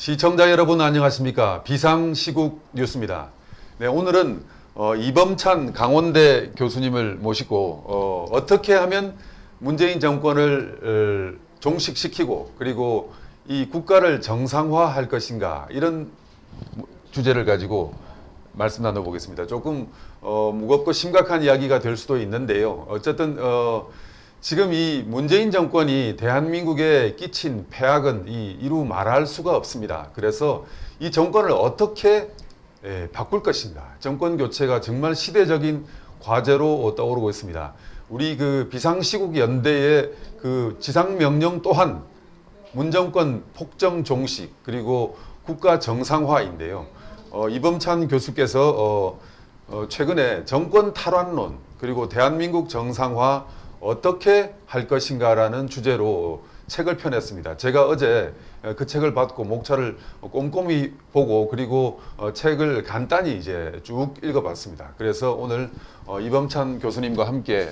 시청자 여러분 안녕하십니까? 비상시국 뉴스입니다. 네, 오늘은 이범찬 강원대 교수님을 모시고 어떻게 하면 문재인 정권을 종식시키고 그리고 이 국가를 정상화할 것인가 이런 주제를 가지고 말씀 나눠보겠습니다. 조금 무겁고 심각한 이야기가 될 수도 있는데요. 어쨌든 지금 이 문재인 정권이 대한민국에 끼친 폐악은 이루 말할 수가 없습니다. 그래서 이 정권을 어떻게 바꿀 것인가. 정권 교체가 정말 시대적인 과제로 떠오르고 있습니다. 우리 그 비상시국 연대의 그 지상명령 또한 문정권 폭정 종식 그리고 국가 정상화인데요. 이범찬 교수께서 최근에 정권 탈환론 그리고 대한민국 정상화 어떻게 할 것인가라는 주제로 책을 펴냈습니다. 제가 어제 그 책을 받고 목차를 꼼꼼히 보고 그리고 책을 간단히 이제 쭉 읽어봤습니다. 그래서 오늘 이범찬 교수님과 함께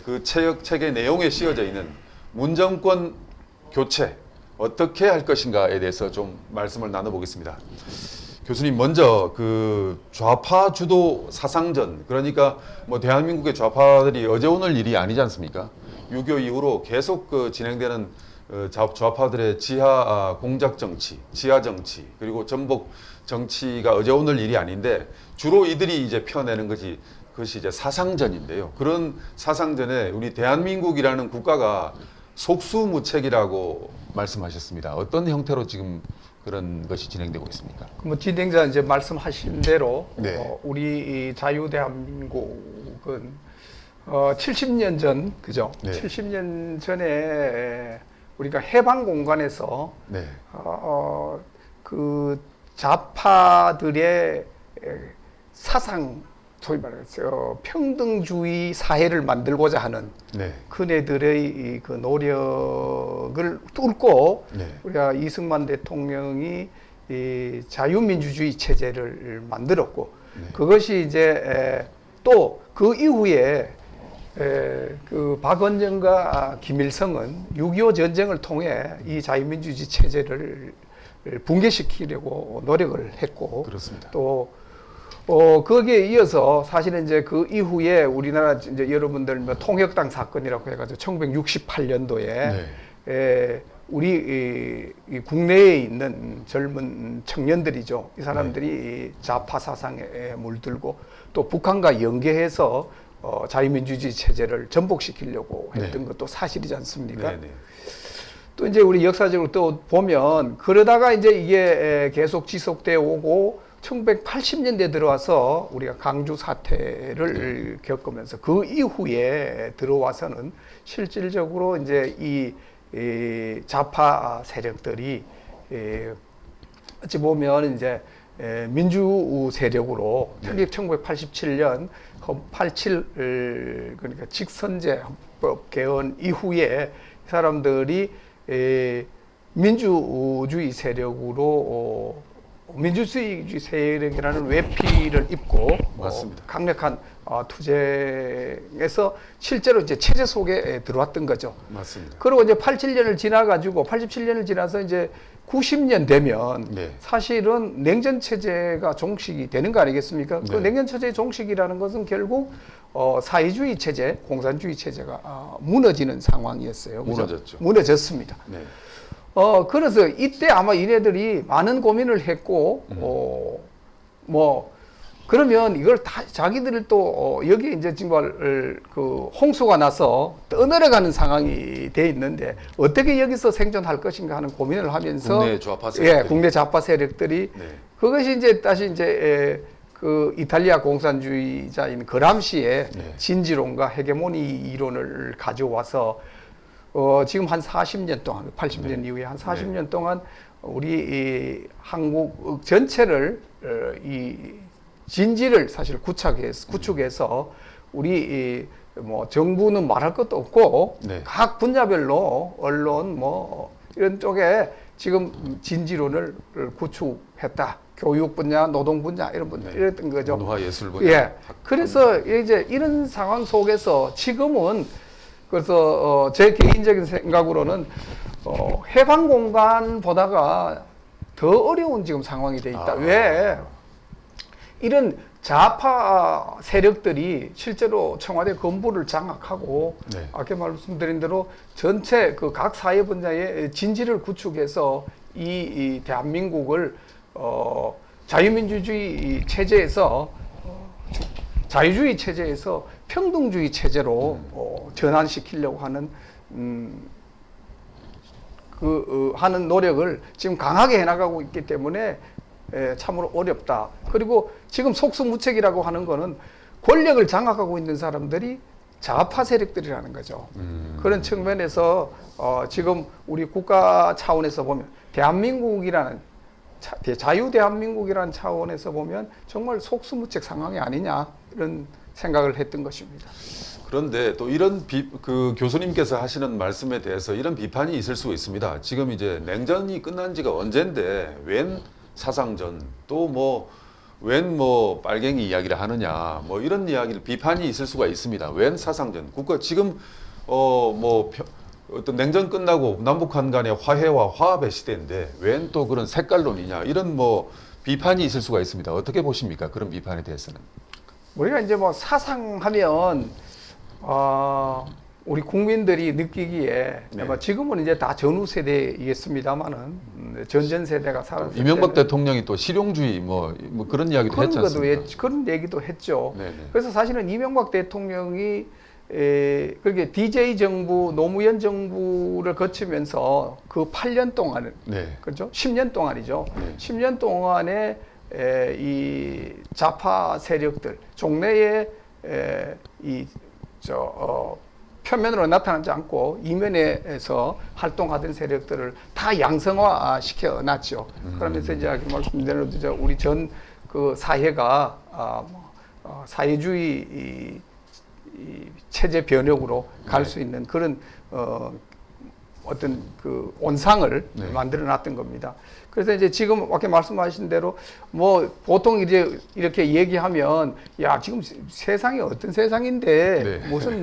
그 책의 내용에 씌어져 있는 문정권 교체 어떻게 할 것인가에 대해서 좀 말씀을 나눠보겠습니다. 교수님 먼저 그 좌파 주도 사상전 그러니까 뭐 대한민국의 좌파들이 어제 오늘 일이 아니지 않습니까? 6.25 이후로 계속 진행되는 좌파들의 지하 공작 정치, 지하 정치 그리고 전복 정치가 어제 오늘 일이 아닌데 주로 이들이 이제 펴내는 그것이 이제 사상전인데요. 그런 사상전에 우리 대한민국이라는 국가가 속수무책이라고 말씀하셨습니다. 어떤 형태로 지금 그런 것이 진행되고 있습니까? 뭐 진행자 이제 말씀하신 대로 네. 우리 자유대한민국은 70년 전 그죠? 네. 70년 전에 우리가 해방 공간에서 네. 그 좌파들의 사상 소위 말해서 평등주의 사회를 만들고자 하는 네. 그네들의 그 노력을 뚫고 네. 우리가 이승만 대통령이 이 자유민주주의 체제를 만들었고 네. 그것이 이제 또 그 이후에 그 박원정과 김일성은 6.25 전쟁을 통해 이 자유민주주의 체제를 붕괴시키려고 노력을 했고 그렇습니다. 또 거기에 이어서 사실은 이제 그 이후에 우리나라 이제 여러분들 뭐 통역당 사건이라고 해가지고 1968년도에 우리 이 국내에 있는 젊은 청년들이죠. 이 사람들이 좌파 사상에 물들고 또 북한과 연계해서 자유민주주의 체제를 전복시키려고 했던 것도 사실이지 않습니까? 네네. 또 이제 우리 역사적으로 또 보면 그러다가 이제 이게 계속 지속되어 오고 1980년대 들어와서 우리가 강주 사태를 겪으면서 그 이후에 들어와서는 실질적으로 이제 이 좌파 세력들이 어찌 보면 이제 민주 세력으로 특히 1987년 87 그러니까 직선제 헌법 개헌 이후에 사람들이 민주주의 세력으로 민주주의 세력이라는 외피를 입고 맞습니다. 강력한 투쟁에서 실제로 이제 체제 속에 들어왔던 거죠. 맞습니다. 그리고 이제 87년을 지나가지고 87년을 지나서 이제 90년 되면 네. 사실은 냉전 체제가 종식이 되는 거 아니겠습니까? 네. 그 냉전 체제 종식이라는 것은 결국 사회주의 체제, 공산주의 체제가 무너지는 상황이었어요. 그죠? 무너졌죠. 무너졌습니다. 네. 그래서 이때 아마 이네들이 많은 고민을 했고, 뭐, 그러면 이걸 다 자기들을 또, 여기 이제 정말 그 홍수가 나서 떠내려가는 상황이 돼 있는데, 어떻게 여기서 생존할 것인가 하는 고민을 하면서, 국내 좌파 세력들이. 국내 좌파 세력들이, 네. 그것이 이제 다시 이제, 그 이탈리아 공산주의자인 그람시의 네. 진지론과 헤게모니 이론을 가져와서 지금 한 40년 동안, 80년 네. 이후에 한 40년 동안 우리 이 한국 전체를 이 진지를 사실 구축해서 우리 뭐 정부는 말할 것도 없고 네. 각 분야별로 언론 뭐 이런 쪽에 지금 진지론을 구축했다. 교육 분야, 노동 분야 이런 분야 네. 이랬던 거죠. 문화 예술 분야. 예. 그래서 이제 이런 상황 속에서 지금은 그래서 제 개인적인 생각으로는 해방 공간 보다가 더 어려운 지금 상황이 돼 있다. 아. 왜? 이런 좌파 세력들이 실제로 청와대 건물을 장악하고 네. 아까 말씀드린 대로 전체 그 각 사회 분야의 진지를 구축해서 이 대한민국을 자유민주주의 체제에서 자유주의 체제에서 평등주의 체제로 전환시키려고 하는 하는 노력을 지금 강하게 해나가고 있기 때문에 참으로 어렵다. 그리고 지금 속수무책이라고 하는 거는 권력을 장악하고 있는 사람들이 좌파 세력들이라는 거죠. 그런 측면에서 지금 우리 국가 차원에서 보면 대한민국이라는 자유대한민국이라는 차원에서 보면 정말 속수무책 상황이 아니냐 이런 생각을 했던 것입니다. 그런데 또 이런 그 교수님께서 하시는 말씀에 대해서 이런 비판이 있을 수 있습니다. 지금 이제 냉전이 끝난 지가 언젠데 웬 사상전 또 웬 빨갱이 이야기를 하느냐 이런 이야기를 비판이 있을 수가 있습니다. 웬 사상전 국가 지금 어떤 냉전 끝나고 남북한 간의 화해와 화합의 시대인데 웬 또 그런 색깔론이냐 이런 비판이 있을 수가 있습니다. 어떻게 보십니까? 그런 비판에 대해서는. 우리가 이제 사상하면 우리 국민들이 느끼기에 네. 지금은 이제 다 전후 세대이겠습니다만은 전전 세대가 살았을 이명박 때는 대통령이 또 실용주의 그런 이야기도 했지 않습니까? 그런 얘기도 했죠. 네네. 그래서 사실은 이명박 대통령이 그렇게 DJ 정부, 노무현 정부를 거치면서 그 8년 동안, 네. 그렇죠? 10년 동안이죠. 네. 10년 동안에 이 좌파 세력들, 종래에 표면으로 나타나지 않고 이면에서 활동하던 세력들을 다 양성화 시켜 놨죠. 그러면서 이제 말씀드린 대로 우리 전 그 사회가 사회주의 이 체제 변혁으로 갈 수 있는 그런 어떤 그 온상을 만들어 놨던 겁니다. 그래서 이제 지금 아까 말씀하신 대로 보통 이제 이렇게 얘기하면 야 지금 세상이 어떤 세상인데 무슨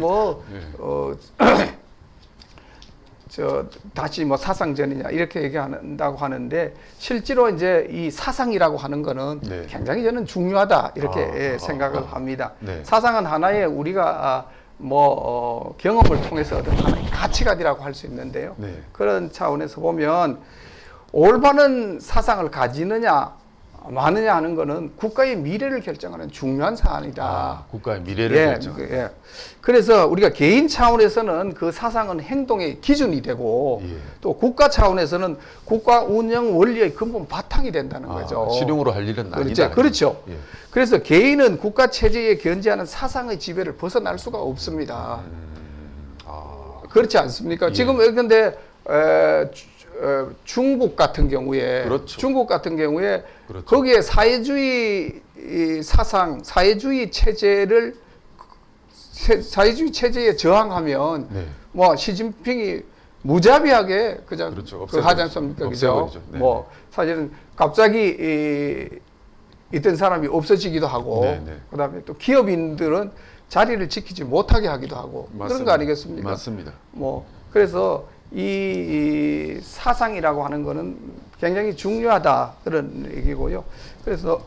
다시 사상전이냐 이렇게 얘기한다고 하는데 실제로 이제 이 사상이라고 하는 거는 굉장히 저는 중요하다 이렇게 생각을 합니다. 사상은 하나의 우리가 경험을 통해서 얻은 하나의 가치관이라고 할 수 있는데요. 그런 차원에서 보면 올바른 사상을 가지느냐 마느냐 하는 거는 국가의 미래를 결정하는 중요한 사안이다. 국가의 미래를 결정. 그래서 우리가 개인 차원에서는 그 사상은 행동의 기준이 되고 또 국가 차원에서는 국가 운영 원리의 근본 바탕이 된다는 거죠. 실용으로 할 일은 아니다. 그렇죠. 그래서 개인은 국가 체제에 견지하는 사상의 지배를 벗어날 수가 없습니다. 그렇지 않습니까? 지금 근데 중국 같은 경우에 그렇죠. 거기에 사회주의 사상, 사회주의 체제에 저항하면 시진핑이 무자비하게 그냥 하지 않습니까? 그죠? 사실은 갑자기 있던 사람이 없어지기도 하고 그다음에 또 기업인들은 자리를 지키지 못하게 하기도 하고 그런 거 아니겠습니까? 맞습니다. 그래서 이 사상이라고 하는 거는 굉장히 중요하다 그런 얘기고요. 그래서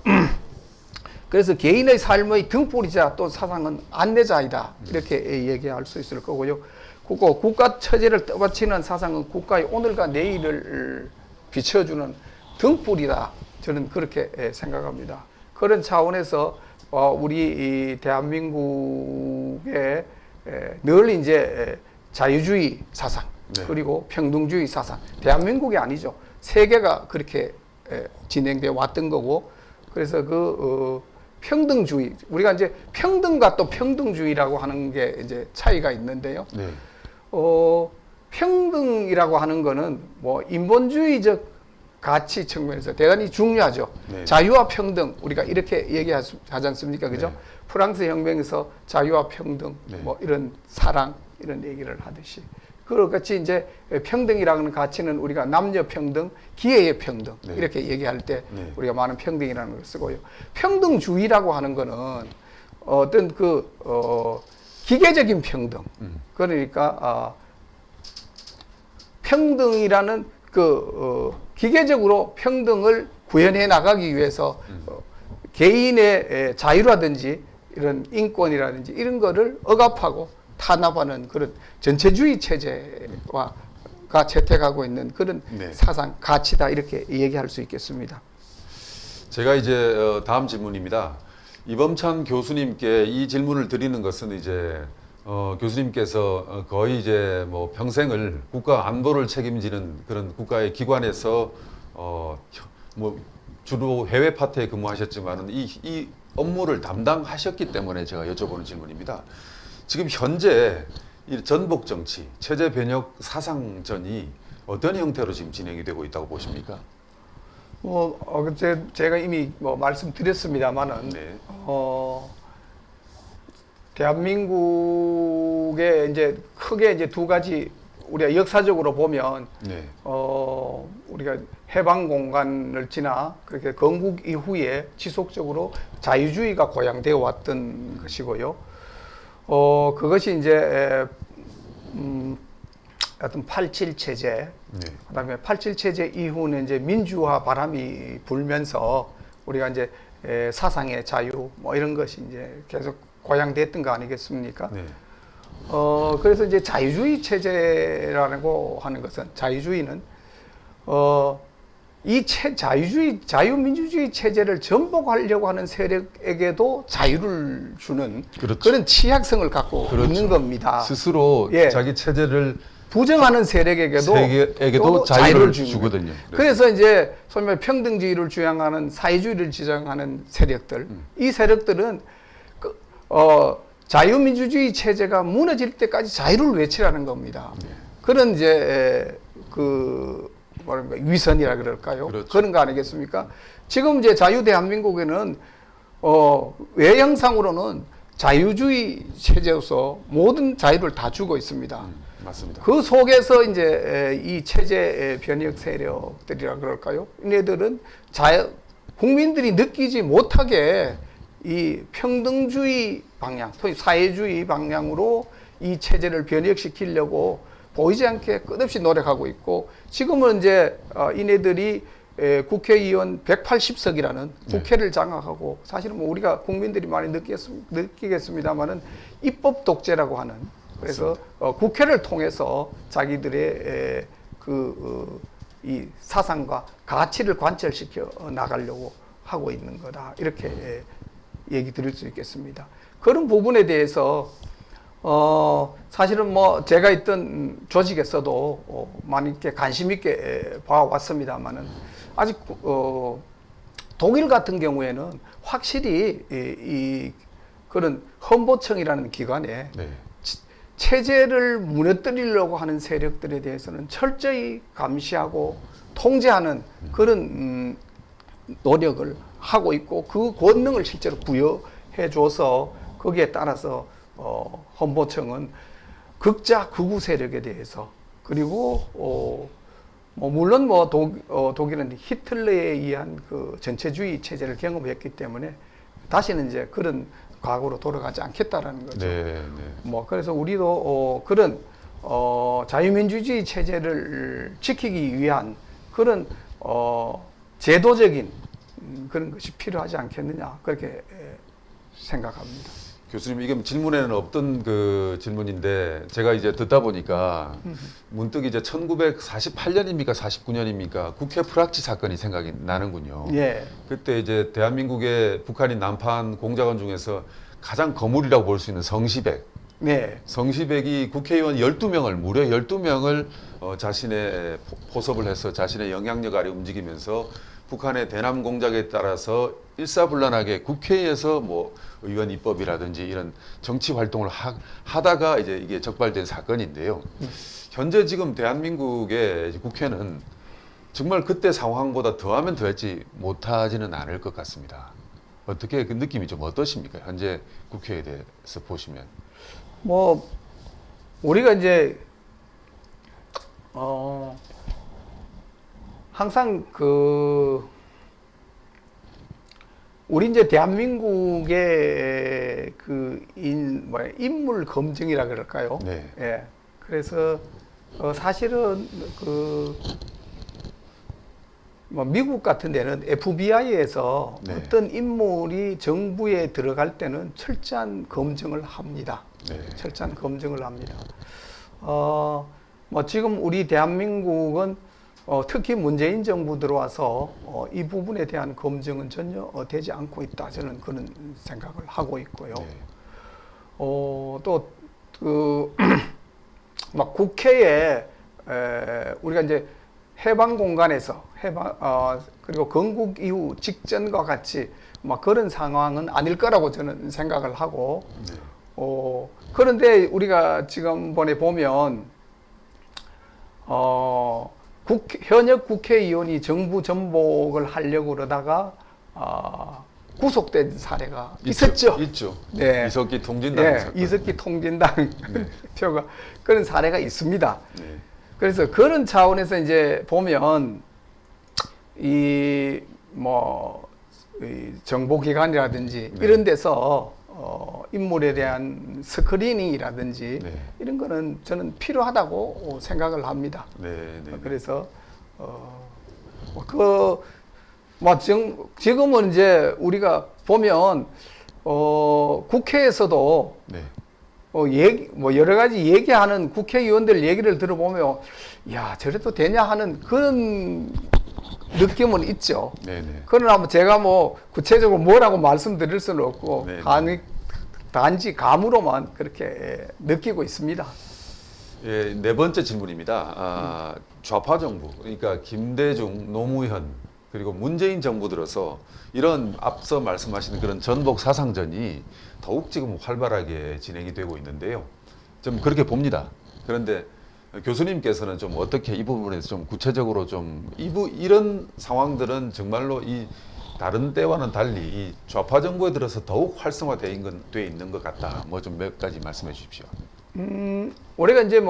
개인의 삶의 등불이자 또 사상은 안내자이다 이렇게 얘기할 수 있을 거고요. 국가 처제를 떠받치는 사상은 국가의 오늘과 내일을 비춰주는 등불이다. 저는 그렇게 생각합니다. 그런 차원에서 우리 대한민국에 늘 이제 자유주의 사상 그리고 평등주의 사상, 대한민국이 아니죠. 세계가 그렇게 진행되어 왔던 거고, 그래서 평등주의, 우리가 이제 평등과 또 평등주의라고 하는 게 이제 차이가 있는데요. 평등이라고 하는 거는 인본주의적 가치 측면에서 대단히 중요하죠. 자유와 평등, 우리가 이렇게 얘기하지 않습니까? 그죠? 프랑스 혁명에서 자유와 평등, 이런 사랑, 이런 얘기를 하듯이. 그렇같이 이제 평등이라는 가치는 우리가 남녀 평등, 기회의 평등 이렇게 얘기할 때 우리가 많은 평등이라는 걸 쓰고요. 평등주의라고 하는 거는 어떤 기계적인 평등, 그러니까 평등이라는 기계적으로 평등을 구현해 나가기 위해서 개인의 자유라든지 이런 인권이라든지 이런 거를 억압하고 탄압하는 그런 전체주의 체제가 채택하고 있는 그런 네. 사상 가치다 이렇게 얘기할 수 있겠습니다. 제가 이제 다음 질문입니다. 이범찬 교수님께 이 질문을 드리는 것은 이제 교수님께서 거의 이제 뭐 평생을 국가 안보를 책임지는 그런 국가의 기관에서 뭐 주로 해외 파트에 근무하셨지만은 이 업무를 담당하셨기 때문에 제가 여쭤보는 질문입니다. 지금 현재 이 전복 정치, 체제 변혁 사상전이 어떤 형태로 지금 진행이 되고 있다고 보십니까? 제가 이미 뭐 말씀드렸습니다만은 네. 대한민국에 이제 크게 이제 두 가지 우리가 역사적으로 보면 네. 우리가 해방 공간을 지나 그렇게 건국 이후에 지속적으로 자유주의가 고양되어 왔던 것이고요. 그것이 이제 어떤 87 체제, 네. 그다음에 87 체제 이후는 이제 민주화 바람이 불면서 우리가 이제 사상의 자유 뭐 이런 것이 이제 계속 고양됐던 거 아니겠습니까? 네. 그래서 이제 자유주의 체제라고 하는 것은 자유주의는 자유민주주의 체제를 전복하려고 하는 세력에게도 자유를 주는 그렇죠. 그런 취약성을 갖고 그렇죠. 있는 겁니다. 스스로 예. 자기 체제를 부정하는 세력에게도 또 자유를 주거든요. 그래서 이제 소위 말해 평등주의를 주장하는 사회주의를 주장하는 세력들, 이 세력들은 자유민주주의 체제가 무너질 때까지 자유를 외치라는 겁니다. 네. 그런 이제 위선이라 그럴까요? 그렇죠. 그런 거 아니겠습니까? 지금 이제 자유 대한민국에는 외형상으로는 자유주의 체제로서 모든 자유를 다 주고 있습니다. 맞습니다. 그 속에서 이제 이 체제 변혁 세력들이라 그럴까요? 얘네들은 국민들이 느끼지 못하게 이 평등주의 방향, 사회주의 방향으로 이 체제를 변혁시키려고 보이지 않게 끝없이 노력하고 있고, 지금은 이제 이네들이 국회의원 180석이라는 국회를 장악하고, 사실은 뭐 우리가 국민들이 많이 느끼겠습니다만은 입법 독재라고 하는, 그래서 국회를 통해서 자기들의 이 사상과 가치를 관철시켜 나가려고 하고 있는 거다, 이렇게 얘기 드릴 수 있겠습니다. 그런 부분에 대해서 사실은 뭐 제가 있던 조직에서도 많이 이렇게 관심 있게 봐왔습니다만은 아직 독일 같은 경우에는 확실히 이 그런 헌보청이라는 기관에 네. 체제를 무너뜨리려고 하는 세력들에 대해서는 철저히 감시하고 통제하는 그런 노력을 하고 있고, 그 권능을 실제로 부여해 줘서 거기에 따라서 헌보청은 극자 극우 세력에 대해서, 그리고 물론 뭐 독일은 히틀러에 의한 그 전체주의 체제를 경험했기 때문에 다시는 이제 그런 과거로 돌아가지 않겠다라는 거죠. 네, 네. 뭐 그래서 우리도 그런 자유민주주의 체제를 지키기 위한 그런 제도적인 그런 것이 필요하지 않겠느냐, 그렇게 생각합니다. 교수님, 이게 질문에는 없던 그 질문인데 제가 이제 듣다 보니까 문득 이제 1948년입니까 49년입니까 국회 프락치 사건이 생각이 나는군요. 예. 그때 이제 대한민국의 북한이 난파한 공작원 중에서 가장 거물이라고 볼 수 있는 성시백. 네. 성시백이 국회의원 12명을 무려 12명을 자신의 포섭을 해서 자신의 영향력 아래 움직이면서 북한의 대남 공작에 따라서 일사불란하게 국회에서 뭐 의원 입법이라든지 이런 정치 활동을 하다가 이제 이게 적발된 사건인데요. 현재 지금 대한민국의 국회는 정말 그때 상황보다 더하면 더했지 못하지는 않을 것 같습니다. 어떻게 그 느낌이 좀 어떠십니까? 현재 국회에 대해서 보시면. 뭐 우리가 이제 항상 우리 이제 대한민국의 인물 검증이라 그럴까요? 네. 예. 그래서 사실은 뭐 미국 같은 데는 FBI에서 네. 어떤 인물이 정부에 들어갈 때는 철저한 검증을 합니다. 네. 철저한 검증을 합니다. 뭐 지금 우리 대한민국은 특히 문재인 정부 들어와서 이 부분에 대한 검증은 전혀 되지 않고 있다. 저는 그런 생각을 하고 있고요. 네. 또 그 막 국회에 우리가 이제 해방 공간에서 그리고 건국 이후 직전과 같이 막 그런 상황은 아닐 거라고 저는 생각을 하고 네. 그런데 우리가 지금번에 보면 현역 국회의원이 정부 전복을 하려고 그러다가 구속된 사례가 있었죠. 있죠. 네. 이석기 통진당 네, 사건. 이석기 통진당 네. 표가 그런 사례가 있습니다. 네. 그래서 그런 차원에서 이제 보면 이 정보기관이라든지 네. 이런 데서 인물에 대한 스크리닝이라든지 네. 이런 거는 저는 필요하다고 생각을 합니다. 네. 네. 그래서 지금은 이제 우리가 보면 국회에서도 네. 여러 가지 얘기하는 국회의원들 얘기를 들어보면 야 저래도 되냐 하는 그런 느낌은 있죠. 네. 네. 그러나 뭐 제가 뭐 구체적으로 뭐라고 말씀드릴 수는 없고 네. 단지 감으로만 그렇게 느끼고 있습니다. 예, 네 번째 질문입니다. 좌파 정부, 그러니까 김대중, 노무현, 그리고 문재인 정부 들어서 이런 앞서 말씀하신 그런 전복 사상전이 더욱 지금 활발하게 진행이 되고 있는데요. 좀 그렇게 봅니다. 그런데 교수님께서는 좀 어떻게 이 부분에서 좀 구체적으로 좀 이런 상황들은 정말로 이 다른 때와는 달리 이 좌파 정부에 들어서 더욱 활성화되어 있는 것 같다. 뭐 좀 몇 가지 말씀해 주십시오. 우리가 이제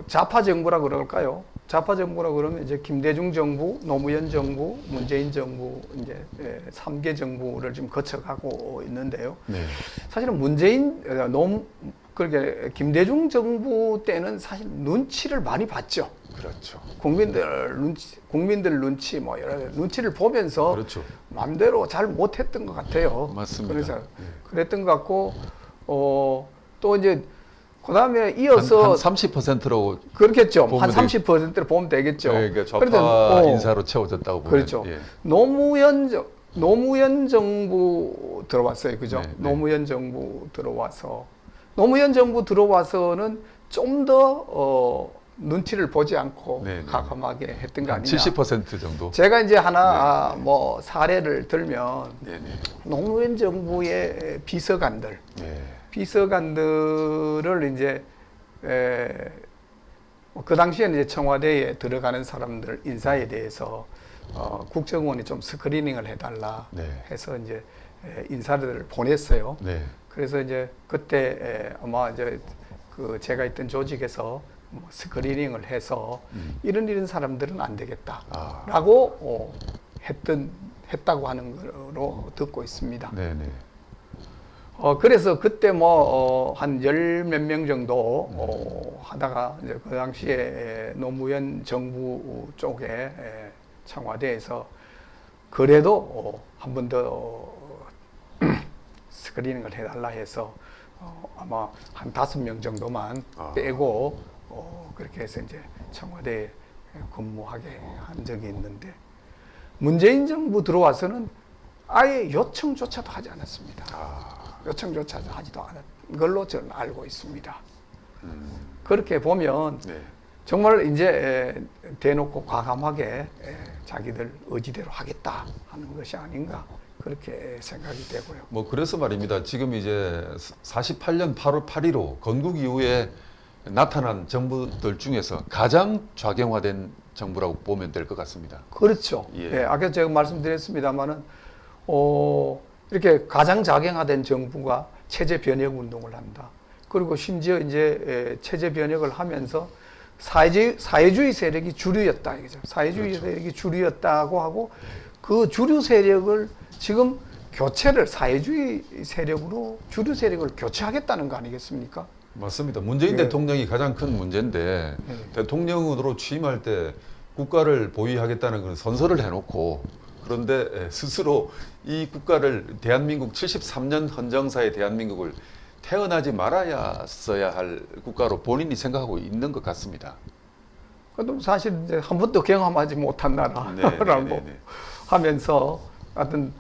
좌파 정부라 그럴까요? 좌파 정부라 그러면 이제 김대중 정부, 노무현 정부, 문재인 정부 이제 3개 정부를 지금 거쳐가고 있는데요. 네. 사실은 그렇게 김대중 정부 때는 사실 눈치를 많이 봤죠. 그렇죠. 국민들 눈치 뭐 여러 눈치를 보면서 그렇죠. 마음대로 잘 못했던 것 같아요. 맞습니다. 그래서 네. 그랬던 것 같고 또 이제 그다음에 이어서 한 30%라고 그렇겠죠. 한 보면 30%를 보면 되겠죠. 네, 그러니까 좌파 그래도, 인사로 채워졌다고 보면 그렇죠. 예. 노무현 정부 들어왔어요. 그죠? 네, 네. 노무현 정부 들어와서는 좀 더 눈치를 보지 않고 네, 네. 과감하게 했던 거 한 아니냐. 70% 정도. 제가 이제 하나 사례를 들면 네, 네. 노무현 정부의 비서관들을 이제 그 당시에는 이제 청와대에 들어가는 사람들 인사에 대해서 국정원이 좀 스크리닝을 해달라 네. 해서 이제 인사들을 보냈어요. 네. 그래서 이제 그때 아마 이제 제가 있던 조직에서 스크리닝을 해서 이런 사람들은 안 되겠다라고 했다고 하는 거로 듣고 있습니다. 네, 네. 그래서 그때 한 열 몇 명 정도 하다가 이제 그 당시에 노무현 정부 쪽에 청와대에서 그래도 한 번 더 스크리닝을 해달라 해서 아마 한 5명 정도만 빼고 그렇게 해서 이제 청와대에 근무하게 한 적이 있는데 문재인 정부 들어와서는 아예 요청조차도 하지 않았습니다. 요청조차도 하지도 않은 걸로 저는 알고 있습니다. 그렇게 보면 네. 정말 이제 대놓고 과감하게 자기들 의지대로 하겠다 하는 것이 아닌가 그렇게 생각이 되고요. 뭐 그래서 말입니다. 지금 이제 48년 8월 8일로 건국 이후에 나타난 정부들 중에서 가장 좌경화된 정부라고 보면 될 것 같습니다. 그렇죠. 예. 아까 제가 말씀드렸습니다만은 이렇게 가장 좌경화된 정부가 체제 변혁 운동을 한다. 그리고 심지어 이제 체제 변혁을 하면서 사회주의 세력이 주류였다 이거죠. 사회주의 그렇죠. 세력이 주류였다고 하고 그 주류 세력을 지금 사회주의 세력으로 주류 세력을 교체하겠다는 거 아니겠습니까? 맞습니다. 문재인 예. 대통령이 가장 큰 문제인데 예. 대통령으로 취임할 때 국가를 보위하겠다는 그런 선서를 해놓고 그런데 스스로 이 국가를 대한민국 73년 헌정사의 대한민국을 태어나지 말아야 할 국가로 본인이 생각하고 있는 것 같습니다. 그래도 사실 이제 한 번도 경험하지 못한 나라라고 네. 하면서 하여튼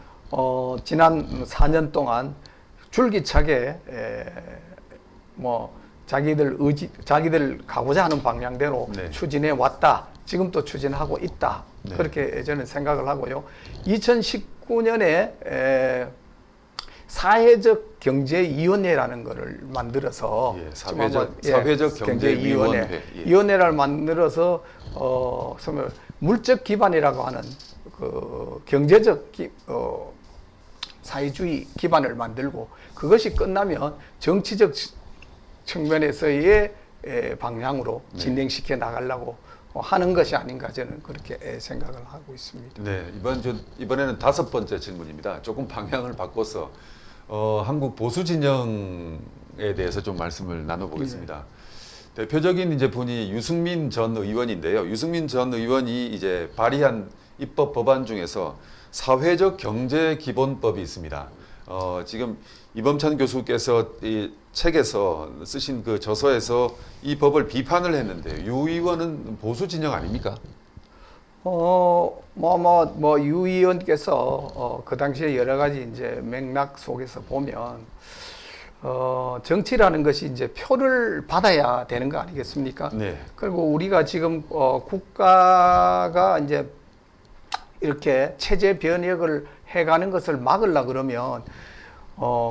지난 4년 동안 줄기차게 뭐 자기들 가고자 하는 방향대로 네. 추진해 왔다. 지금 또 추진하고 있다. 네. 그렇게 저는 생각을 하고요. 2019년에 사회적 경제위원회라는 것을 만들어서 예, 사회적 경제위원회 위원회를 만들어서 물적 기반이라고 하는 그 경제적 사회주의 기반을 만들고 그것이 끝나면 정치적 측면에서의 방향으로 진행시켜 나가려고 하는 것이 아닌가 저는 그렇게 생각을 하고 있습니다. 네, 이번에는 5번째 질문입니다. 조금 방향을 바꿔서 한국 보수 진영에 대해서 좀 말씀을 나눠보겠습니다. 대표적인 이제 분이 유승민 전 의원인데요. 유승민 전 의원이 이제 발의한 입법 법안 중에서 사회적 경제 기본법이 있습니다. 지금 이범찬 교수께서 이 책에서 쓰신 그 저서에서 이 법을 비판을 했는데 유 의원은 보수 진영 아닙니까? 유 의원께서 그 당시에 여러 가지 이제 맥락 속에서 보면 정치라는 것이 이제 표를 받아야 되는 거 아니겠습니까? 네. 그리고 우리가 지금 국가가 이제 이렇게 체제 변혁을 해가는 것을 막으려 그러면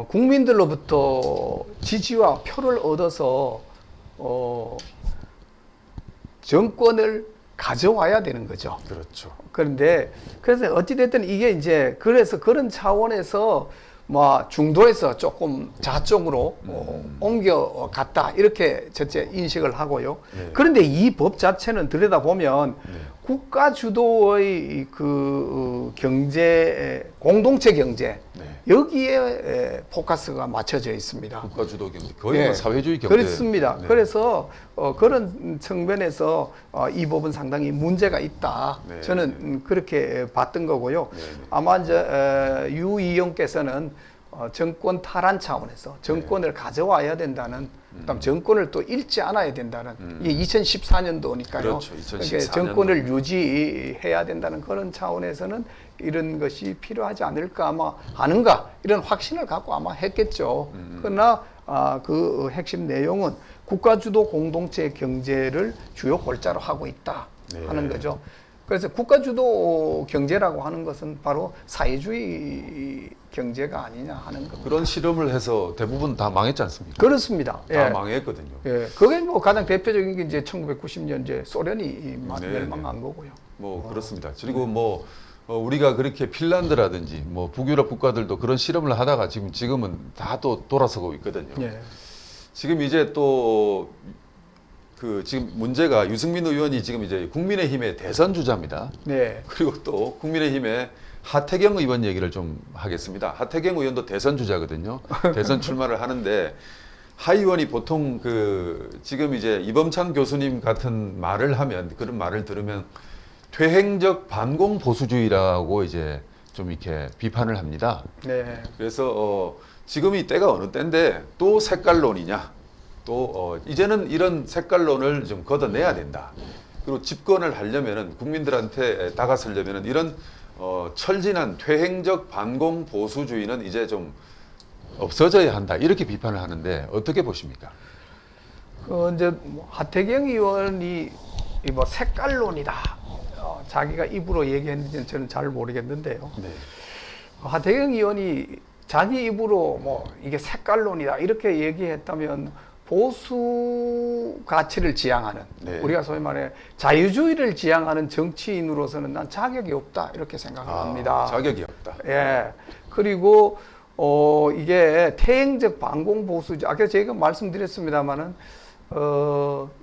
국민들로부터 지지와 표를 얻어서 정권을 가져와야 되는 거죠. 그렇죠. 그래서 어찌됐든 이게 이제 그래서 그런 차원에서 뭐 중도에서 조금 좌쪽으로 옮겨갔다 이렇게 첫째 인식을 하고요. 네. 그런데 이 법 자체는 들여다보면 네. 국가 주도의 그 경제 공동체 경제 네. 여기에 포커스가 맞춰져 있습니다. 국가 주도 경제 거의 뭐 사회주의 경제. 그렇습니다. 네. 그래서 그런 측면에서 이 법은 상당히 문제가 있다. 네. 저는 그렇게 봤던 거고요. 네. 아마 이제 유 의원께서는 정권 탈환 차원에서 정권을 가져와야 된다는 그다음 정권을 또 잃지 않아야 된다는 이게 2014년도니까요. 그렇죠. 2014년도. 그러니까 정권을 유지해야 된다는 그런 차원에서는 이런 것이 필요하지 않을까 아마 아는가 이런 확신을 갖고 아마 했겠죠. 그러나 그 핵심 내용은 국가 주도 공동체 경제를 주요 골자로 하고 있다 하는 거죠. 그래서 국가 주도 경제라고 하는 것은 바로 사회주의 경제가 아니냐 하는 겁니다. 그런 실험을 해서 대부분 다 망했지 않습니까? 그렇습니다. 다 망했거든요. 그게 뭐 가장 대표적인 게 이제 1990년 이제 소련이 네, 멸망한 거고요. 뭐 그렇습니다. 그리고 뭐 우리가 그렇게 핀란드라든지 뭐 북유럽 국가들도 그런 실험을 하다가 지금은 다 또 돌아서고 있거든요. 예. 지금 이제 또 지금 문제가 유승민 의원이 지금 이제 국민의힘의 대선 주자입니다. 네. 그리고 또 국민의힘의 하태경 의원 얘기를 좀 하겠습니다. 하태경 의원도 대선 주자거든요. 대선 출마를 하는데 하 의원이 보통 지금 이제 이범찬 교수님 같은 말을 하면 그런 말을 들으면 퇴행적 반공 보수주의라고 이제 좀 이렇게 비판을 합니다. 네. 그래서 지금이 때가 어느 때인데 또 색깔론이냐? 또 이제는 이런 색깔론을 좀 걷어내야 된다. 그리고 집권을 하려면은 국민들한테 다가서려면은 이런 철진한 퇴행적 반공 보수주의는 이제 좀 없어져야 한다. 이렇게 비판을 하는데 어떻게 보십니까? 이제 하태경 의원이 뭐 색깔론이다. 자기가 입으로 얘기했는지는 저는 잘 모르겠는데요. 네. 하태경 의원이 자기 입으로 뭐 이게 색깔론이다 이렇게 얘기했다면 보수 가치를 지향하는 네. 우리가 소위 말해 자유주의를 지향하는 정치인으로서는 난 자격이 없다 이렇게 생각합니다. 자격이 없다. 예. 그리고 이게 퇴행적 반공 보수주의 아까 제가 말씀드렸습니다마는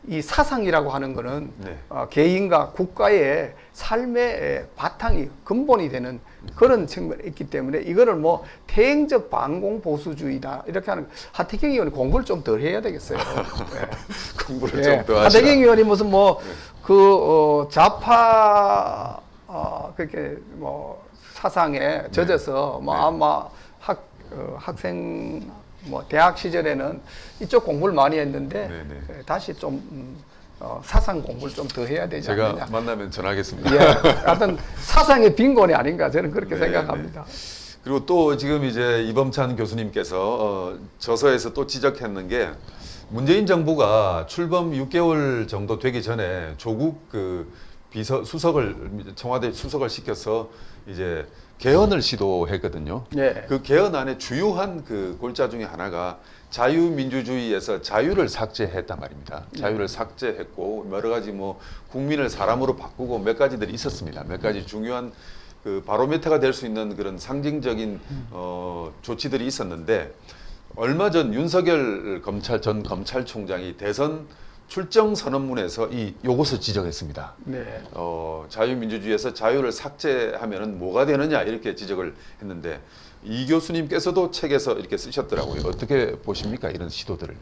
이 사상이라고 하는 거는 네. 개인과 국가의 삶의 바탕이 근본이 되는 그런 측면이 있기 때문에 이거를 뭐 퇴행적 반공 보수주의다 이렇게 하는 하태경 의원이 공부를 좀 덜 해야 되겠어요. 네. 공부를 예. 좀 더 하시라. 하태경 의원이 무슨 뭐 좌파 그렇게 뭐 사상에 젖어서 뭐 네. 아마 학생 뭐 대학 시절에는 이쪽 공부를 많이 했는데 네, 네. 다시 좀 사상 공부를 좀 더 해야 되지 제가 않느냐. 만나면 전하겠습니다. 예, 하여튼 사상의 빈곤이 아닌가 저는 그렇게 네, 생각합니다. 그리고 또 지금 이제 이범찬 교수님께서 저서에서 또 지적했는 게 문재인 정부가 출범 6개월 정도 되기 전에 조국 그 청와대 수석을 시켜서 이제 개헌을 시도했거든요. 예. 그 개헌 안에 주요한 그 골자 중에 하나가 자유민주주의에서 자유를 삭제했단 말입니다. 자유를 삭제했고 여러 가지 뭐 국민을 사람으로 바꾸고 몇 가지들이 있었습니다. 몇 가지 중요한 그 바로미터가 될 수 있는 그런 상징적인 조치들이 있었는데 얼마 전 윤석열 전 검찰총장이 대선 출정 선언문에서 요것을 지적했습니다. 네. 자유민주주의에서 자유를 삭제하면은 뭐가 되느냐 이렇게 지적을 했는데 이 교수님께서도 책에서 이렇게 쓰셨더라고요. 어떻게 보십니까 이런 시도들을?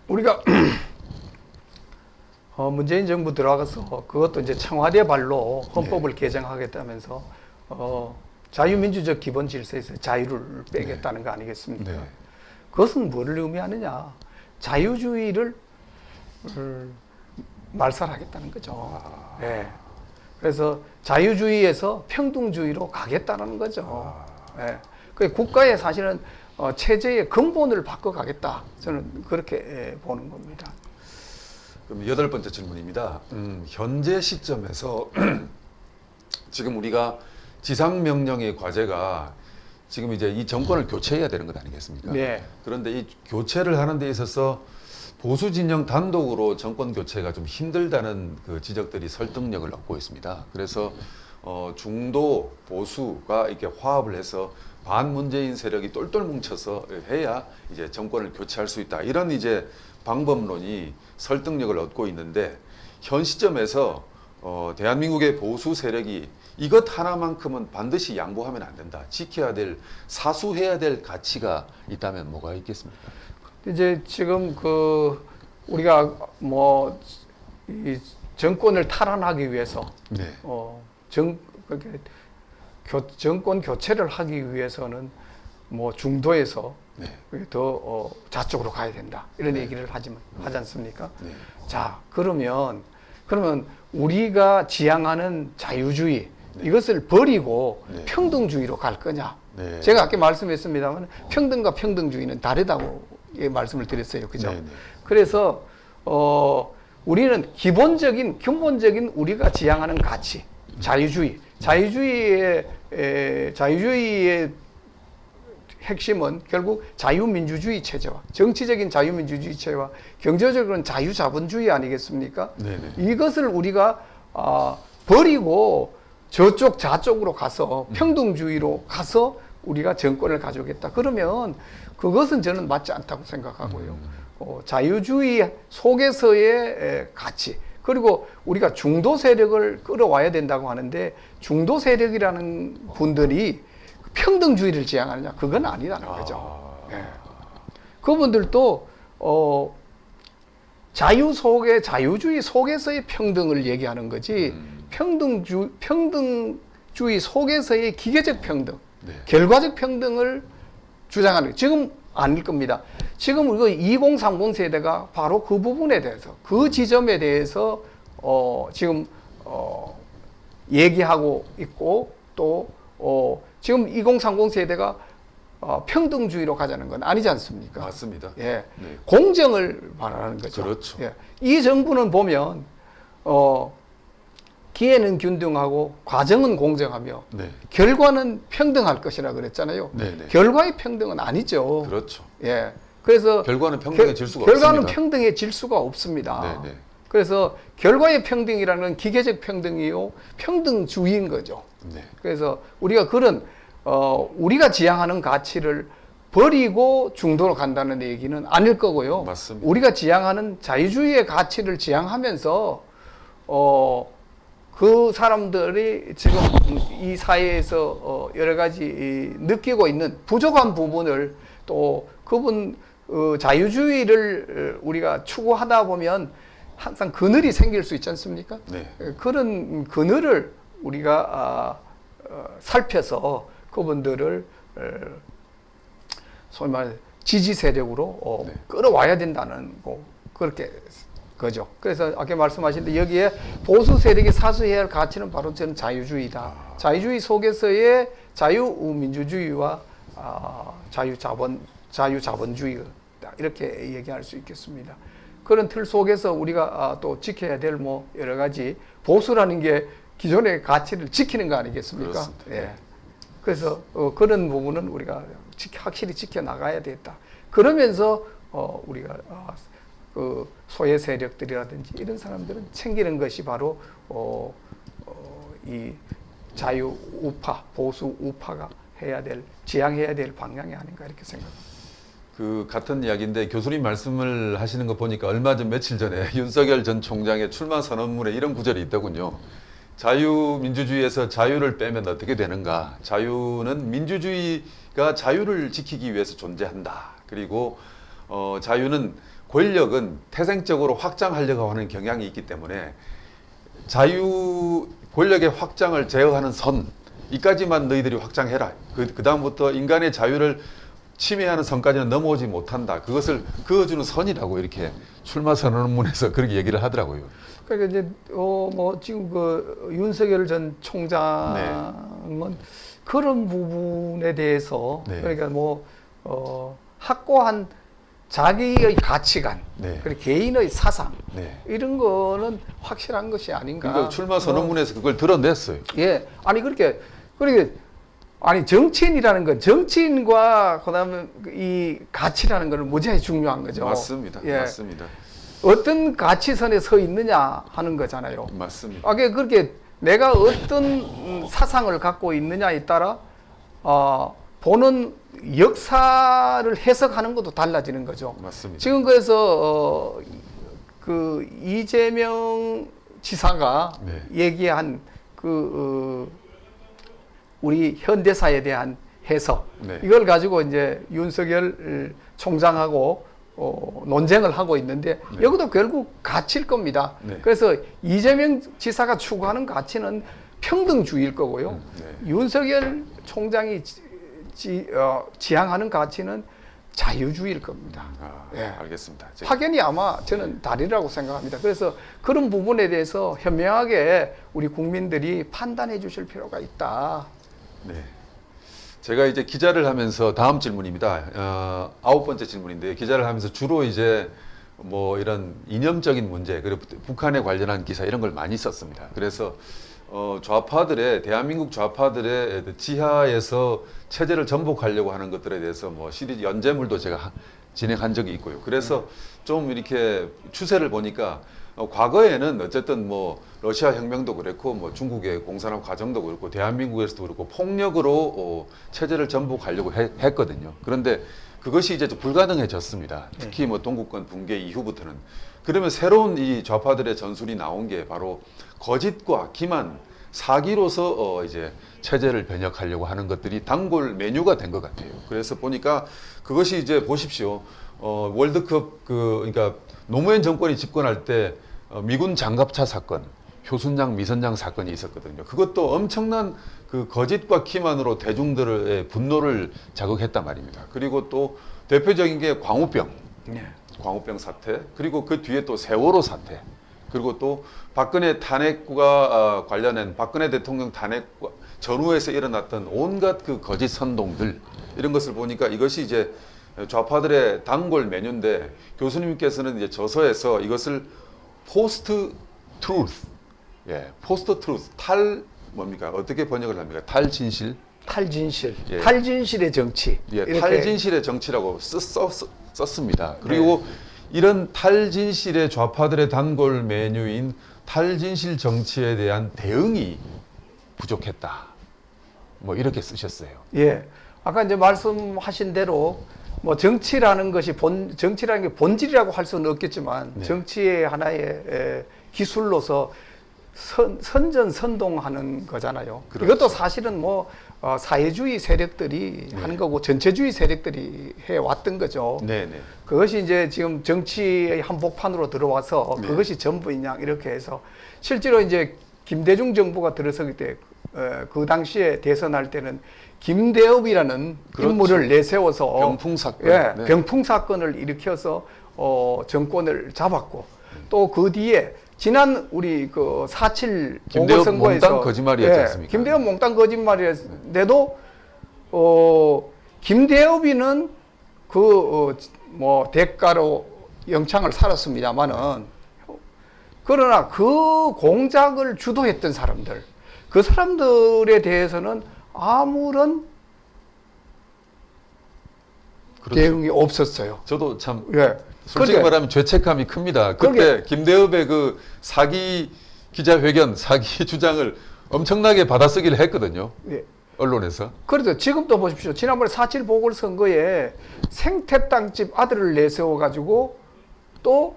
우리가 문재인 정부 들어가서 그것도 이제 청와대 발로 헌법을 개정하겠다면서 자유민주적 기본 질서에서 자유를 빼겠다는 거 아니겠습니까? 네. 그것은 뭐를 의미하느냐? 자유주의를 말살하겠다는 거죠. 네. 그래서 자유주의에서 평등주의로 가겠다는 거죠. 네. 그 국가의 사실은 체제의 근본을 바꿔가겠다. 저는 그렇게 보는 겁니다. 그럼 8번째 질문입니다. 현재 시점에서 지금 우리가 지상명령의 과제가 지금 이제 이 정권을 교체해야 되는 것 아니겠습니까? 네. 그런데 이 교체를 하는 데 있어서 보수 진영 단독으로 정권 교체가 좀 힘들다는 그 지적들이 설득력을 얻고 있습니다. 그래서 중도 보수가 이렇게 화합을 해서 반문재인 세력이 똘똘 뭉쳐서 해야 이제 정권을 교체할 수 있다. 이런 이제 방법론이 설득력을 얻고 있는데 현 시점에서 대한민국의 보수 세력이 이것 하나만큼은 반드시 양보하면 안 된다. 지켜야 될, 사수해야 될 가치가 있다면 뭐가 있겠습니까? 이제 지금 우리가 뭐 이 정권을 탈환하기 위해서 네. 그렇게 정권 교체를 하기 위해서는 뭐 중도에서 네. 더 좌쪽으로 가야 된다 이런 얘기를 하지 않습니까? 네. 자 그러면 우리가 지향하는 자유주의 이것을 버리고 네. 평등주의로 갈 거냐? 네. 제가 아까 말씀했습니다만 평등과 평등주의는 다르다고 말씀을 드렸어요, 그죠? 네, 네. 그래서 우리는 근본적인 우리가 지향하는 가치, 자유주의의 핵심은 결국 자유민주주의 체제와 정치적인 자유민주주의 체제와 경제적으로는 자유자본주의 아니겠습니까? 네네. 이것을 우리가 버리고 저쪽 좌쪽으로 가서 평등주의로 가서 우리가 정권을 가져오겠다. 그러면 그것은 저는 맞지 않다고 생각하고요. 자유주의 속에서의 가치 그리고 우리가 중도 세력을 끌어와야 된다고 하는데 중도 세력이라는 분들이 평등주의를 지향하느냐 그건 아니라는 거죠. 예. 그분들도 자유주의 속에서의 평등을 얘기하는 거지 평등주의 속에서의 기계적 평등, 네. 결과적 평등을 주장하는 지금 아닐 겁니다. 지금 우리가 2030 세대가 바로 그 부분에 대해서 그 지점에 대해서 지금 얘기하고 있고 또 지금 2030 세대가 평등주의로 가자는 건 아니지 않습니까? 맞습니다. 예, 네. 공정을 말하는 거죠. 그렇죠. 예. 이 정부는 보면 기회는 균등하고 과정은 공정하며 네. 결과는 평등할 것이라 그랬잖아요. 네, 네. 결과의 평등은 아니죠. 그렇죠. 예. 그래서 결과는 평등해질 수가 결과는 없습니다. 평등해질 수가 없습니다. 네, 네. 그래서 결과의 평등이라는 건 기계적 평등이요 평등주의인 거죠. 네. 그래서 우리가 우리가 지향하는 가치를 버리고 중도로 간다는 얘기는 아닐 거고요. 맞습니다. 우리가 지향하는 자유주의의 가치를 지향하면서 그 사람들이 지금 이 사회에서 여러 가지 느끼고 있는 부족한 부분을 또 그분 자유주의를 우리가 추구하다 보면 항상 그늘이 생길 수 있지 않습니까? 네. 그런 그늘을 우리가 살펴서 그분들을 소위 말해 지지 세력으로 네. 끌어와야 된다는 그렇게 거죠. 그래서 아까 말씀하신 대 여기에 보수 세력이 사수해야 할 가치는 바로 저는 자유주의다. 자유주의 속에서의 자유민주주의와 자유자본주의 이렇게 얘기할 수 있겠습니다. 그런 틀 속에서 우리가 또 지켜야 될 뭐 여러 가지 보수라는 게 기존의 가치를 지키는 거 아니겠습니까? 그렇습니다. 예. 그래서 그런 부분은 우리가 확실히 지켜 나가야 되겠다. 그러면서 우리가 그 소외 세력들이라든지 이런 사람들은 챙기는 것이 바로 이 자유 우파, 보수 우파가 지향해야 될 방향이 아닌가 이렇게 생각합니다. 그 같은 이야기인데 교수님 말씀을 하시는 거 보니까 얼마 전 며칠 전에 윤석열 전 총장의 출마 선언문에 이런 구절이 있더군요. 자유민주주의에서 자유를 빼면 어떻게 되는가? 자유는 민주주의가 자유를 지키기 위해서 존재한다. 그리고 자유는 권력은 태생적으로 확장하려고 하는 경향이 있기 때문에 권력의 확장을 제어하는 선 이까지만 너희들이 확장해라. 그 다음부터 인간의 자유를 침해하는 선까지는 넘어오지 못한다. 그것을 그어주는 선이라고 이렇게 출마 선언문에서 그렇게 얘기를 하더라고요. 그러니까 이제 뭐 지금 그 윤석열 전 총장은 그런 부분에 대해서 네. 그러니까 뭐 확고한 자기의 가치관, 네. 그리고 개인의 사상 네. 이런 거는 확실한 것이 아닌가. 그러니까 출마 선언문에서 그걸 드러냈어요. 예, 아니 그렇게 아니 정치인이라는 건 정치인과 그다음에 이 가치라는 건 무지하게 중요한 거죠. 맞습니다. 예. 맞습니다. 어떤 가치선에 서 있느냐 하는 거잖아요. 맞습니다. 아, 그렇게 내가 어떤 사상을 갖고 있느냐에 따라 보는 역사를 해석하는 것도 달라지는 거죠. 맞습니다. 지금 그래서 그 이재명 지사가 네. 얘기한 우리 현대사에 대한 해석 네. 이걸 가지고 이제 윤석열 총장하고 논쟁을 하고 있는데 네. 여기도 결국 가치일 겁니다. 네. 그래서 이재명 지사가 추구하는 가치는 평등주의일 거고요. 네. 윤석열 총장이 지향하는 가치는 자유주의일 겁니다. 예. 알겠습니다. 확연히 아마 저는 다르라고 생각합니다. 그래서 그런 부분에 대해서 현명하게 우리 국민들이 판단해 주실 필요가 있다. 네. 제가 이제 기자를 하면서 다음 질문입니다. 9번째 질문인데 기자를 하면서 주로 이제 뭐 이런 이념적인 문제 그리고 북한에 관련한 기사 이런 걸 많이 썼습니다. 그래서 대한민국 좌파들의 지하에서 체제를 전복하려고 하는 것들에 대해서 뭐 시리즈 연재물도 제가 진행한 적이 있고요. 그래서 좀 이렇게 추세를 보니까 과거에는 어쨌든 뭐 러시아 혁명도 그렇고 뭐 중국의 공산화 과정도 그렇고 대한민국에서도 그렇고 폭력으로 체제를 전복하려고 했거든요. 그런데 그것이 이제 좀 불가능해졌습니다. 특히 뭐 동구권 붕괴 이후부터는. 그러면 새로운 이 좌파들의 전술이 나온 게 바로 거짓과 기만, 사기로서 이제 체제를 변혁하려고 하는 것들이 단골 메뉴가 된 것 같아요. 그래서 보니까 그것이 이제 보십시오. 월드컵 그러니까 노무현 정권이 집권할 때 미군 장갑차 사건, 효순양 미선양 사건이 있었거든요. 그것도 엄청난 그 거짓과 기만으로 대중들의 분노를 자극했단 말입니다. 그리고 또 대표적인 게 광우병. 네. 광우병 사태, 그리고 그 뒤에 또 세월호 사태, 그리고 또 박근혜 탄핵과 관련된 박근혜 대통령 탄핵 전후에서 일어났던 온갖 그 거짓 선동들 이런 것을 보니까 이것이 이제 좌파들의 단골 메뉴인데 교수님께서는 이제 저서에서 이것을 포스트 트루스, 포스트 트루스 뭡니까? 어떻게 번역을 합니까? 탈진실? 탈진실, 예. 탈진실의 정치. 이렇게. 탈진실의 정치라고 썼습니다. 그리고 이런 탈진실의 좌파들의 단골 메뉴인 탈진실 정치에 대한 대응이 부족했다. 뭐 이렇게 쓰셨어요. 예. 아까 이제 말씀하신 대로 뭐 정치라는 게 본질이라고 할 수는 없겠지만 네. 정치의 하나의 기술로서 선전선동하는 거잖아요. 그렇죠. 이것도 사실은 뭐 사회주의 세력들이 네. 한 거고 전체주의 세력들이 해왔던 거죠. 네네. 그것이 이제 지금 정치의 한복판으로 들어와서 네. 그것이 전부인 양 이렇게 해서 실제로 이제 김대중 정부가 들어서기 때 그 당시에 대선할 때는 김대업이라는 그렇죠. 인물을 내세워서 병풍 사건. 예, 네. 병풍 사건을 일으켜서 정권을 잡았고 또 그 뒤에 지난 우리 그 4.7 김대업 보궐선거에서 몽땅 거짓말이었지 않습니까? 김대업 몽땅 거짓말이었는데도 김대업이는 뭐 대가로 영창을 살았습니다만은 그러나 그 공작을 주도했던 사람들 그 사람들에 대해서는 아무런 그렇죠. 대응이 없었어요. 저도 참 예. 솔직히 그런데 말하면 죄책감이 큽니다. 그때 그러게. 김대업의 그 사기 기자회견, 사기 주장을 엄청나게 받아쓰기를 했거든요. 예. 언론에서. 그래서 지금도 보십시오. 지난번에 4.7 보궐선거에 생태땅집 아들을 내세워가지고 또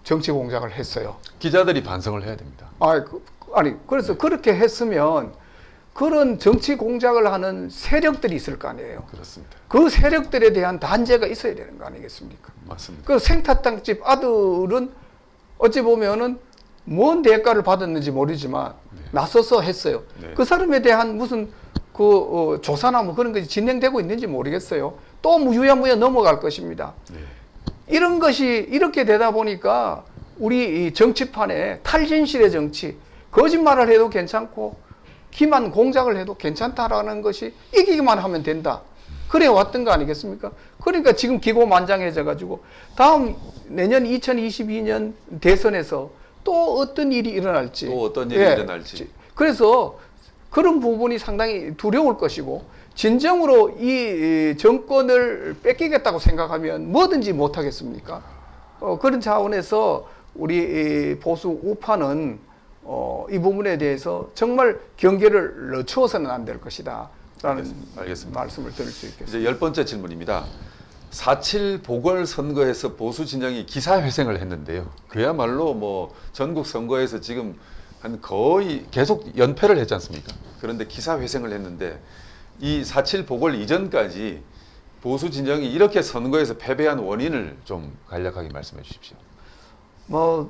정치 공작을 했어요. 기자들이 반성을 해야 됩니다. 그래서 그렇게 했으면 그런 정치 공작을 하는 세력들이 있을 거 아니에요. 그렇습니다. 그 세력들에 대한 단죄가 있어야 되는 거 아니겠습니까? 맞습니다. 그 생태땅집 아들은 어찌 보면은 뭔 대가를 받았는지 모르지만 나서서 했어요. 네. 그 사람에 대한 무슨 조사나 뭐 그런 것이 진행되고 있는지 모르겠어요. 또 무유야무야 넘어갈 것입니다. 네. 이런 것이 이렇게 되다 보니까 우리 이 정치판에 탈진실의 정치, 거짓말을 해도 괜찮고 기만 공작을 해도 괜찮다라는 것이 이기기만 하면 된다. 그래 왔던 거 아니겠습니까? 그러니까 지금 기고만장해져 가지고 다음 내년 2022년 대선에서 또 어떤 일이 일어날지 또 어떤 일이 일어날지. 그래서 그런 부분이 상당히 두려울 것이고 진정으로 이 정권을 뺏기겠다고 생각하면 뭐든지 못하겠습니까? 그런 차원에서 우리 보수 우파는 이 부분에 대해서 정말 경계를 늦추어서는 안 될 것이다 라는 알겠습니다. 말씀을 드릴 수 있겠습니다. 이제 10번째 질문입니다. 4.7 보궐선거에서 보수 진영이 기사회생을 했는데요. 그야말로 뭐 전국 선거에서 지금 한 거의 계속 연패를 했지 않습니까? 그런데 기사회생을 했는데 이 4.7 보궐 이전까지 보수 진영이 이렇게 선거에서 패배한 원인을 좀 간략하게 말씀해 주십시오.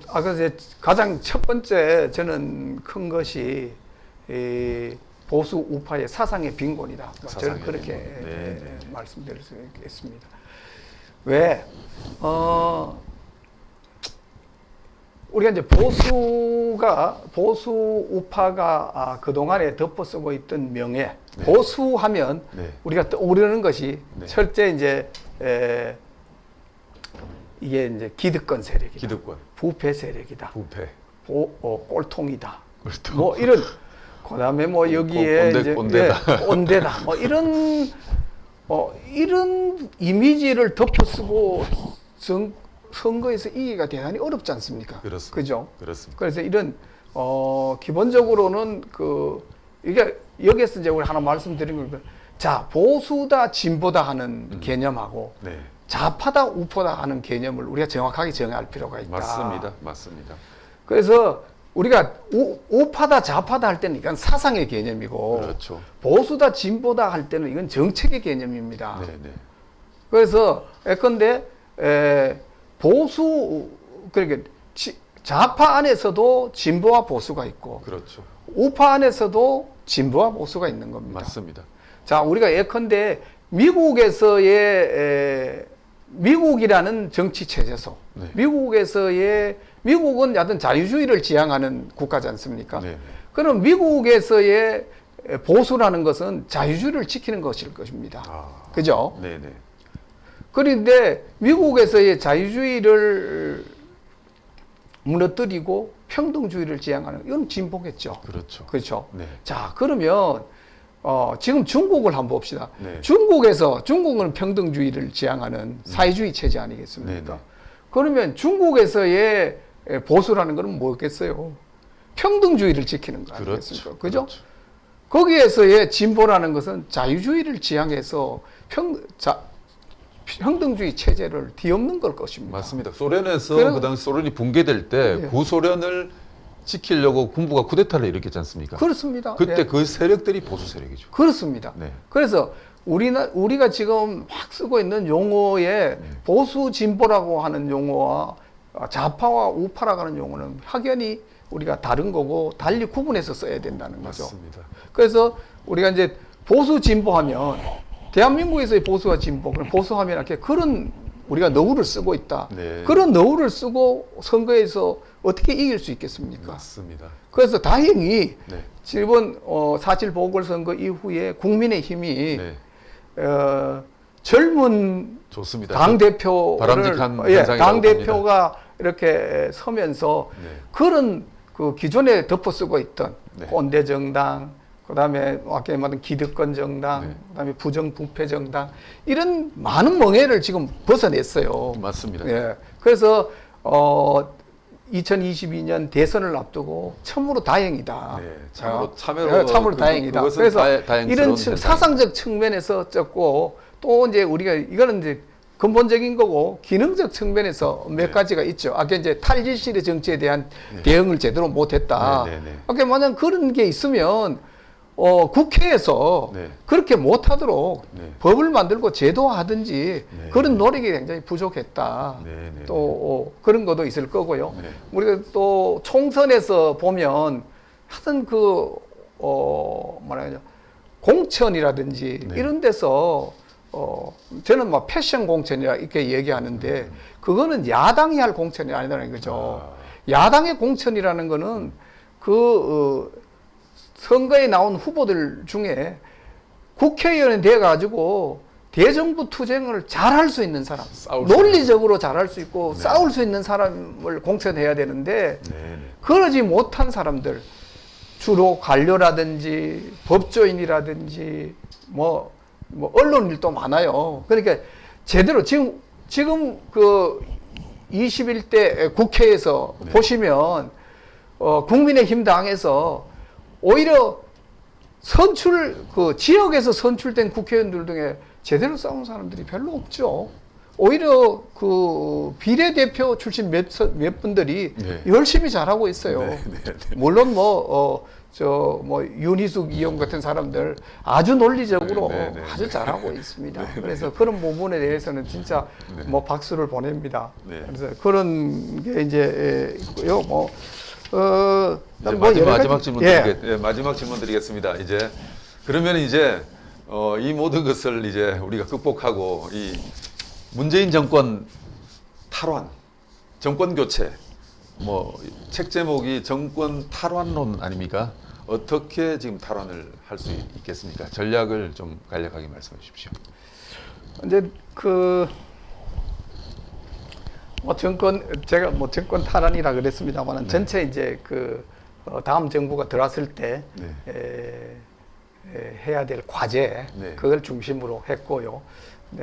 아까 이제 가장 첫 번째 저는 큰 것이 이 보수 우파의 사상의 빈곤이다. 저는 그렇게 말씀드릴 수 있겠습니다. 왜? 우리가 이제 보수 우파가 그동안에 덮어쓰고 있던 명예, 네. 보수하면 네. 우리가 떠오르는 것이 네. 철저히 이제 이게 이제 기득권 세력이다. 기득권, 부패 세력이다. 부패, 꼴통이다. 꼴통. 뭐 이런 그다음에 뭐 여기에 이제 꼰대다. 뭐 이런 이미지를 덮어쓰고 선거에서 이기가 대단히 어렵지 않습니까? 그렇습니다. 그죠? 그렇습니다. 그래서 이런 기본적으로는 이게 여기에서 이제 우리 하나 말씀드린 건 자, 보수다 진보다 하는 개념하고 네. 좌파다 우파다 하는 개념을 우리가 정확하게 정할 필요가 있다. 맞습니다. 맞습니다. 그래서 우리가 우파다 좌파다 할 때는 이건 사상의 개념이고 그렇죠. 보수다 진보다 할 때는 이건 정책의 개념입니다. 네, 네. 그래서 예컨대 보수 그러니까 좌파 안에서도 진보와 보수가 있고 그렇죠. 우파 안에서도 진보와 보수가 있는 겁니다. 맞습니다. 자, 우리가 예컨대 미국이라는 정치 체제소. 네. 미국은 여하튼 자유주의를 지향하는 국가지 않습니까? 네. 그럼 미국에서의 보수라는 것은 자유주의를 지키는 것일 것입니다. 그죠? 네, 네. 그런데 미국에서의 자유주의를 무너뜨리고 평등주의를 지향하는 이건 진보겠죠. 그렇죠. 그렇죠. 네. 자, 그러면 지금 중국을 한번 봅시다. 네. 중국은 평등주의를 지향하는 사회주의 체제 아니겠습니까? 네, 네. 그러면 중국에서의 보수라는 것은 뭐겠어요? 평등주의를 지키는 거 아니겠습니까? 그죠? 그렇죠. 거기에서의 진보라는 것은 자유주의를 지향해서 평등주의 체제를 뒤엎는 걸 것입니다. 맞습니다. 소련에서 그 당시 소련이 붕괴될 때 예. 구소련을 지키려고 군부가 쿠데타를 일으켰지 않습니까? 그렇습니다. 그때 예. 그 세력들이 보수 세력이죠. 그렇습니다. 네. 그래서 우리가 지금 막 쓰고 있는 용어에 보수 진보라고 하는 용어와 좌파와 우파라고 하는 용어는 확연히 우리가 다른 거고 달리 구분해서 써야 된다는 거죠. 맞습니다. 그래서 우리가 이제 보수 진보하면 대한민국에서의 보수와 진보, 그럼 보수하면 이렇게 그런 우리가 너울을 쓰고 있다. 네. 그런 너울을 쓰고 선거에서 어떻게 이길 수 있겠습니까? 맞습니다. 그래서 다행히 네. 이번 4.7 보궐선거 이후에 국민의힘이 네. 젊은 좋습니다. 당 대표를 바람직한 현상이라고 당 대표가 이렇게 서면서 네. 그런 그 기존에 덮어쓰고 있던 네. 꼰대 정당, 그다음에 아까 말한 기득권 정당, 네. 그다음에 부정부패 정당 이런 많은 멍해를 지금 벗어냈어요. 맞습니다. 예. 그래서 2022년 대선을 앞두고 참으로 다행이다. 네, 참으로 참으로 다행이다. 그것은 그래서 다행스러운 이런 현상입니다. 사상적 측면에서 쪘고 또 이제 우리가 이거는 이제 근본적인 거고 기능적 측면에서 몇 네. 가지가 있죠. 아까 이제 탈질실의 정치에 대한 대응을 제대로 못했다. 네, 네, 네. 아까 만약 그런 게 있으면 국회에서 네. 그렇게 못하도록 네. 법을 만들고 제도화하든지 네. 그런 노력이 굉장히 부족했다. 네, 네, 또 그런 것도 있을 거고요. 네. 우리가 또 총선에서 보면 하여튼 뭐라 공천이라든지 네. 이런 데서 저는 막 패션 공천이라 이렇게 얘기하는데 그거는 야당이 할 공천이 아니라는 거죠. 야당의 공천이라는 거는 선거에 나온 후보들 중에 국회의원이 돼가지고 대정부 투쟁을 잘할 수 있는 사람, 논리적으로 잘할 수 있고 네. 싸울 수 있는 사람을 공천해야 되는데 네, 네. 그러지 못한 사람들, 주로 관료라든지 법조인이라든지 뭐 언론 일도 많아요. 그러니까 제대로 지금 그 21대 국회에서 네. 보시면 국민의힘 당에서 오히려 지역에서 선출된 국회의원들 중에 제대로 싸운 사람들이 별로 없죠. 오히려 그 비례대표 출신 몇 분들이 네. 열심히 잘하고 있어요. 네, 네, 네. 물론 윤희숙 이용 같은 사람들 아주 논리적으로 네, 네, 네. 아주 잘하고 있습니다. 그래서 그런 부분에 대해서는 진짜 네. 뭐 박수를 보냅니다. 네. 그래서 그런 게 이제 있고요. 이제 마지막 질문 마지막 질문 드리겠습니다. 이제 그러면 이제 이 모든 것을 이제 우리가 극복하고 이 문재인 정권 탈환, 정권 교체, 뭐 책 제목이 정권 탈환론 아닙니까? 어떻게 지금 탈환을 할 수 있겠습니까? 전략을 좀 간략하게 말씀해 주십시오. 이제 제가 정권 탈환이라 그랬습니다만 전체 이제 다음 정부가 들어왔을 때 네. 해야 될 과제 네. 그걸 중심으로 했고요.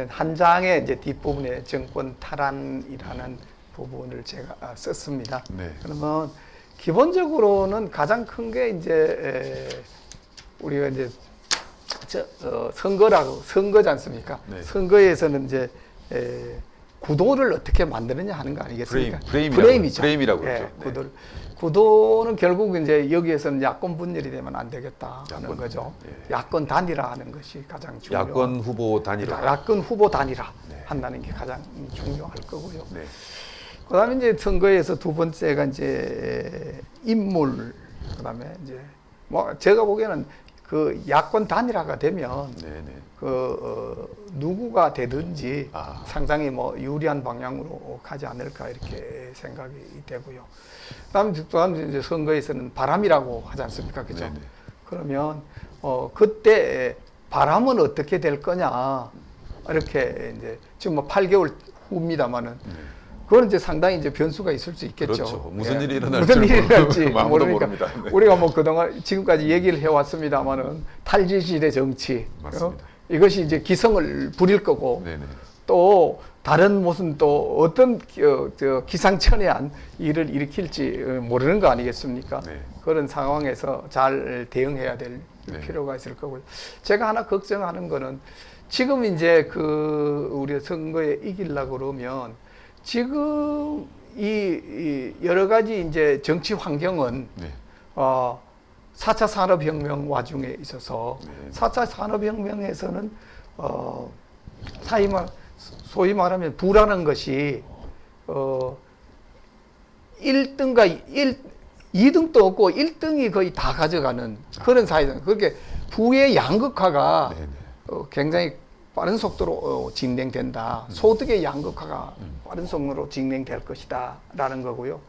한 장의 이제 뒷부분에 정권 탈환이라는 부분을 제가 썼습니다. 네. 그러면 기본적으로는 가장 큰 게 이제 우리가 이제 선거지 않습니까? 네. 선거에서는 이제 구도를 어떻게 만드느냐 하는 거 아니겠습니까? 프레임이죠. 프레임이라고 예, 그러죠. 네. 구도는 결국 이제 여기에서는 야권 분열이 되면 안 되겠다 하는 야권, 거죠. 예. 야권 단일화하는 것이 가장 중요한. 야권 후보 단일화. 야권 후보 단일화 네. 한다는 게 가장 중요할 거고요. 네. 그다음에 이제 선거에서 두 번째가 이제 인물, 그다음에 이제 뭐 제가 보기에는 그 야권 단일화가 되면 네, 네. 누구가 되든지 아. 상당히 뭐 유리한 방향으로 가지 않을까 이렇게 생각이 되고요. 그다음에 이제 선거에서는 바람이라고 하지 않습니까, 그죠? 네네. 그러면 그때 바람은 어떻게 될 거냐 이렇게 이제 지금 뭐 8개월 후입니다만은. 그건 이제 상당히 이제 변수가 있을 수 있겠죠. 그렇죠. 무슨 예. 일이 일어날지 무슨 일이 일어날지 아무도 모르니까 모릅니다. 네. 우리가 뭐 그동안 지금까지 얘기를 해왔습니다만은 탈지실의 정치 맞습니다. 이것이 이제 기성을 부릴 거고 네네. 또 다른 무슨 또 어떤 기상천외한 일을 일으킬지 모르는 거 아니겠습니까? 네. 그런 상황에서 잘 대응해야 될 네. 필요가 있을 거고요. 제가 하나 걱정하는 거는 지금 이제 우리 선거에 이기려고 그러면 지금 이 여러 가지 이제 정치 환경은 네. 4차 산업혁명 와중에 있어서 네. 4차 산업혁명에서는 소위 말하면 부라는 것이 1등과 2등도 없고 1등이 거의 다 가져가는 그런 사회잖아요. 그렇게 부의 양극화가 네, 네. 굉장히 빠른 속도로 진행된다. 소득의 양극화가 빠른 속도로 진행될 것이다. 라는 거고요.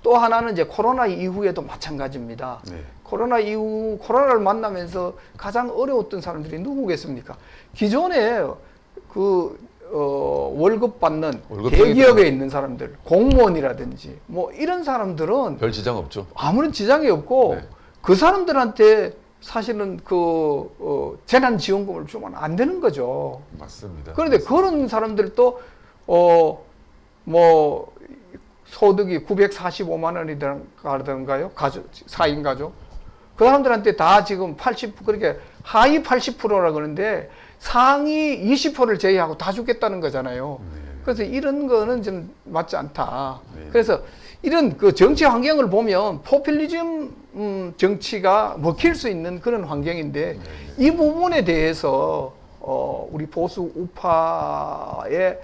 또 하나는 이제 코로나 이후에도 마찬가지입니다. 네. 코로나 이후 코로나를 만나면서 가장 어려웠던 사람들이 누구겠습니까? 기존에 월급 받는 대기업에 있는 사람들, 공무원이라든지 뭐 이런 사람들은 별 지장 없죠. 아무런 지장이 없고 네. 그 사람들한테 사실은 재난지원금을 주면 안 되는 거죠. 맞습니다. 그런데 그런 사람들도 뭐 소득이 945만 원이라든가요, 4인 가족. 그 사람들한테 다 지금 그렇게 하위 80%라 그러는데 상위 20%를 제외하고 다 주겠다는 거잖아요. 네. 그래서 이런 거는 좀 맞지 않다. 네. 그래서 이런 정치 환경을 보면 포퓰리즘 정치가 먹힐 수 있는 그런 환경인데 이 부분에 대해서 우리 보수 우파의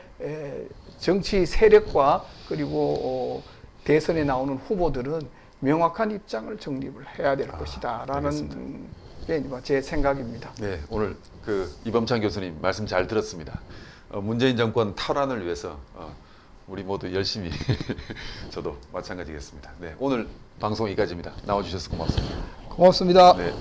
정치 세력과 그리고 대선에 나오는 후보들은 명확한 입장을 정립을 해야 될 것이다라는 게 제 생각입니다. 네, 오늘 이범찬 교수님 말씀 잘 들었습니다. 문재인 정권 탈환을 위해서 우리 모두 열심히 저도 마찬가지겠습니다. 네, 오늘 방송 여기까지입니다. 나와주셔서 고맙습니다. 고맙습니다. 네.